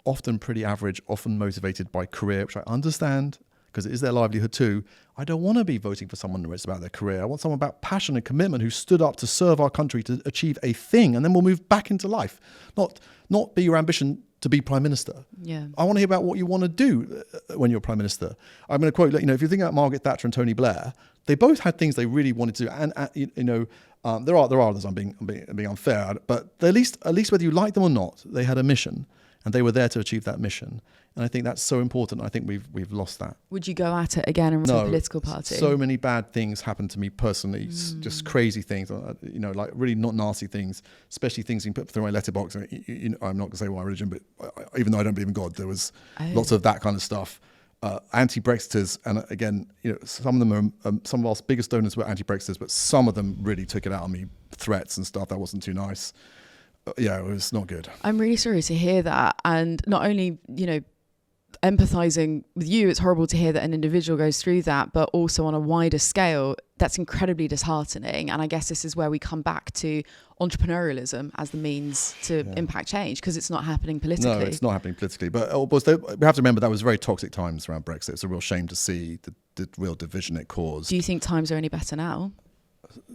often pretty average, often motivated by career, which I understand because it is their livelihood too. I don't want to be voting for someone where it's about their career. I want someone about passion and commitment who stood up to serve our country to achieve a thing, and then we'll move back into life. Not be your ambition to be Prime Minister. Yeah. I want to hear about what you want to do when you're Prime Minister. I'm going to quote, if you think about Margaret Thatcher and Tony Blair, they both had things they really wanted to do. And there are others. I'm being unfair, but at least whether you like them or not, they had a mission, and they were there to achieve that mission. And I think that's so important. I think we've lost that. Would you go at it again and run a political party? So many bad things happened to me personally, just crazy things, like really not nasty things, especially things you put through my letterbox. I'm not going to say my religion, but even though I don't believe in God, there was lots of that kind of stuff. Anti-Brexiters, and again, some of them are some of our biggest donors were anti-Brexiters, but some of them really took it out on me, threats and stuff that wasn't too nice. Yeah, it was not good. I'm really sorry to hear that, and not only empathizing with you, it's horrible to hear that an individual goes through that, but also on a wider scale, that's incredibly disheartening. And I guess this is where we come back to entrepreneurialism as the means to impact change, because it's not happening politically. No, it's not happening politically. But we have to remember that was very toxic times around Brexit. It's a real shame to see the real division it caused. Do you think times are any better now?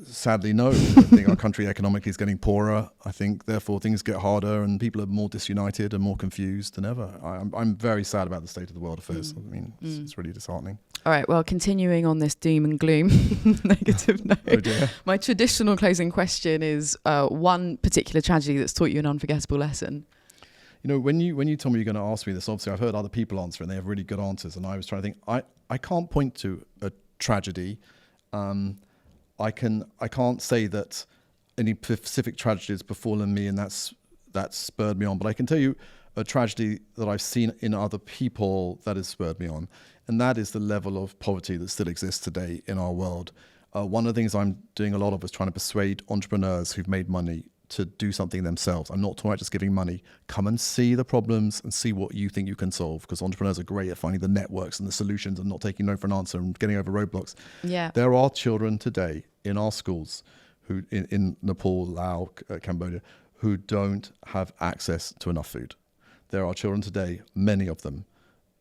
Sadly, no. I think our country economically is getting poorer. I think, therefore, things get harder and people are more disunited and more confused than ever. I'm very sad about the state of the world affairs. I mean, it's really disheartening. All right, well, continuing on this doom and gloom negative note, Oh dear. My traditional closing question is one particular tragedy that's taught you an unforgettable lesson. When you told me you're going to ask me this, obviously I've heard other people answer and they have really good answers. And I was trying to think, I can't point to a tragedy. I can't say that any specific tragedy has befallen me and that's spurred me on, but I can tell you a tragedy that I've seen in other people that has spurred me on, and that is the level of poverty that still exists today in our world. One of the things I'm doing a lot of is trying to persuade entrepreneurs who've made money to do something themselves. I'm not talking about just giving money. Come and see the problems and see what you think you can solve, because entrepreneurs are great at finding the networks and the solutions and not taking no for an answer and getting over roadblocks. Yeah. There are children today in our schools who in Nepal, Laos, Cambodia, who don't have access to enough food. There are children today, many of them,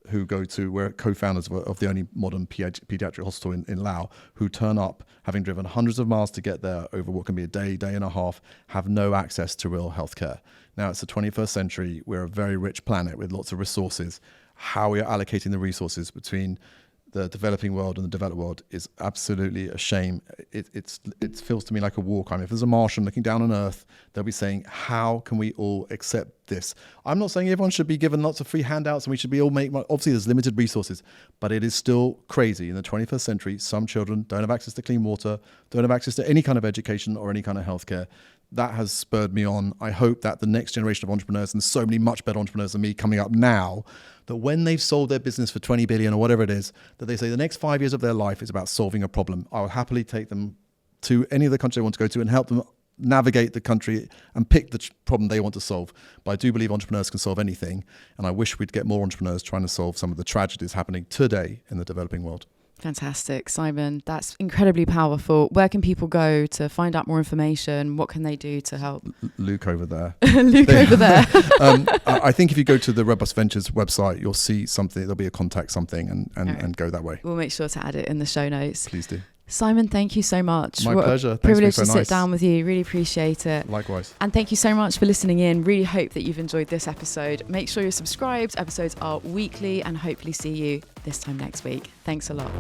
who we're co-founders of the only modern pediatric hospital in Laos, who turn up, having driven hundreds of miles to get there over what can be a day and a half, have no access to real healthcare. Now, it's the 21st century. We're a very rich planet with lots of resources. How we are allocating the resources between the developing world and the developed world is absolutely a shame. It feels to me like a war crime. If there's a Martian looking down on Earth, they'll be saying, how can we all accept this? I'm not saying everyone should be given lots of free handouts and we should be all make money. Obviously, there's limited resources, but it is still crazy. In the 21st century, some children don't have access to clean water, don't have access to any kind of education or any kind of healthcare. That has spurred me on. I hope that the next generation of entrepreneurs, and so many much better entrepreneurs than me coming up now, that when they've sold their business for 20 billion or whatever it is, that they say the next 5 years of their life is about solving a problem. I will happily take them to any of the country they want to go to and help them navigate the country and pick the problem they want to solve. But I do believe entrepreneurs can solve anything. And I wish we'd get more entrepreneurs trying to solve some of the tragedies happening today in the developing world. Fantastic, Simon. That's incredibly powerful. Where can people go to find out more information? What can they do to help? Luke over there. Luke over there. I think if you go to the Redbus Ventures website, you'll see something. There'll be a contact something and go that way. We'll make sure to add it in the show notes. Please do. Simon, thank you so much. My pleasure. Thanks Privilege for being so to nice. sit down with you. Really appreciate it. Likewise. And thank you so much for listening in. Really hope that you've enjoyed this episode. Make sure you're subscribed. Episodes are weekly, and hopefully see you this time next week. Thanks a lot.